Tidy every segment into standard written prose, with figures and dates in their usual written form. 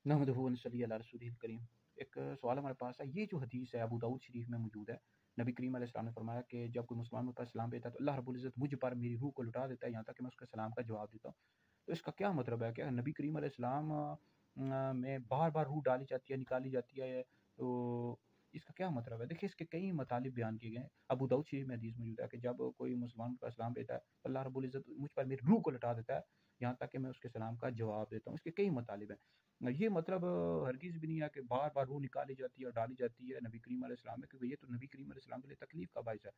नहमदुहु व नसल्ली अला रसूलिहिल करीम। एक सवाल हमारे पास है, ये जो हदीस है अबू दाऊद शरीफ में मौजूद है, नबी करीम अलैहि सलाम ने फरमाया कि जब कोई मुसलमान मुझ पर सलाम भेजता है तो अल्लाह रब्बुल इज़्ज़त मुझ पर मेरी रूह को लौटा देता है यहाँ तक कि मैं उसके सलाम का जवाब देता हूँ। तो इसका क्या मतलब है? क्या नबी करीम अलैहि सलाम में बार-बार रूह डाली जाती है, निकाली जाती है? तो इसका क्या मतलब है? देखिए इसके कई मतलब बयान किए गए हैं। अबू दाऊद शरीफ में हदीस मौजूद है कि जब कोई मुसलमान मुझ पर सलाम भेजता है, तो अल्लाह रब्बुल इज़्ज़त मुझ पर मेरी रूह को लौटा देता है, यहाँ तक कि मैं उसके सलाम का जवाब देता हूँ। इसके कई मतलब हैं। ये मतलब हरगिज़ भी नहीं है कि बार-बार रूह निकाली जाती है और डाली जाती है नबी करीम अलैहि सलाम में, क्योंकि ये तो नबी करीम अलैहि सलाम के लिए तकलीफ़ का बाइस है।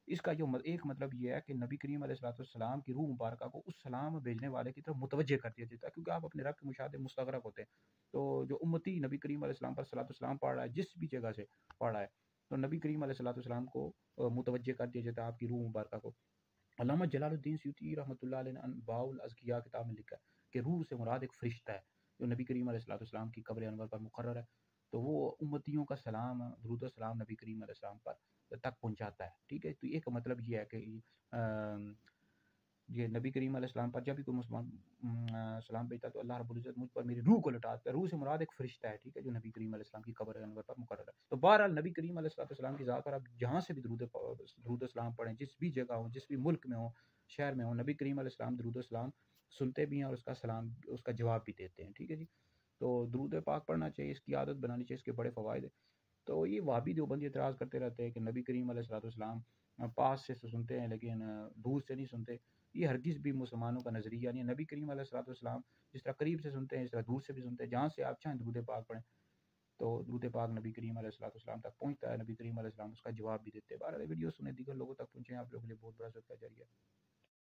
इसका जो एक मतलब ये है कि नबी करीम अलैहिस्सलाम की रूह मुबारक को उस सलाम भेजने वाले की तरफ मुतवज्जे कर दिया जाता है, क्योंकि आप अपने रब के मुशाहदे मुस्तगरक होते हैं। तो जो उम्मती नबी करीम अलैहिस्सलाम पर सलातो सलाम पढ़ रहा है, जिस भी जगह से पढ़ रहा है, तो नबी करीम अलैहिस्सलाम को मुतवज्जे कर दिया जाता है आपकी रूह मुबारक को। अल्लामा जलालुद्दीन सयूती रहमतुल्लाह अलैह ने अनवाउल अज़किया किताब में लिखा है कि रूह से मुराद एक फ़रिश्ता है, जो नबी करीम अलैहिस्सलाम की कब्र अनवर पर मुकर्रर है। तो वो उम्मतियों का सलाम, दुरूद व सलाम नबी करीम अलैहिस्सलाम पर तक पहुँचाता है। ठीक है? तो एक मतलब ये है कि ये नबी करीम अलैहिस्सलाम पर जब भी कोई मुसलमान सलाम भेजता है तो अल्लाह रब्बुल इज़्ज़त मुझ पर मेरी रूह को लौटाता है। रूह से मुराद एक फ़रिश्ता है, ठीक है? जो नबी करीम अलैहिस्सलाम की कब्र अनवर पर मुकर्रर है। तो बहरहाल नबी करीम अलैहिस्सलाम की ज़ात पर आप जहाँ से भी दुरूद व सलाम पढ़ें, जिस भी जगह हो, जिस भी मुल्क में हो, शहर में हो, नबी करीम अलैहिस्सलाम दुरूद व सलाम सुनते भी हैं और उसका सलाम उसका जवाब भी देते हैं। ठीक है जी? तो दुरूद पाक पढ़ना चाहिए, इसकी आदत बनानी चाहिए, इसके बड़े फ़वाइद हैं। तो ये वहाबी देवबंदी एतराज़ करते रहते हैं कि नबी करीम अलैहिस्सलाम पास से तो सुनते हैं लेकिन दूर से नहीं सुनते। ये हरगिज़ भी मुसलमानों का नज़रिया नहीं है। नबी करीम अलैहिस्सलाम जिस तरह करीब से सुनते हैं, इस तरह दूर से भी सुनते हैं। जहाँ से आप चाहें दुरूद पाक पढ़ें, तो दुरूद पाक नबी करीम अलैहिस्सलाम तक पहुँचता है, नबी करीम अलैहिस्सलाम उसका जवाब भी देते हैं। बहरहाल वीडियो सुने, दीगर लोगों तक पहुँचे, आप लोगों के लिए बहुत बड़ा सदका जारिया है।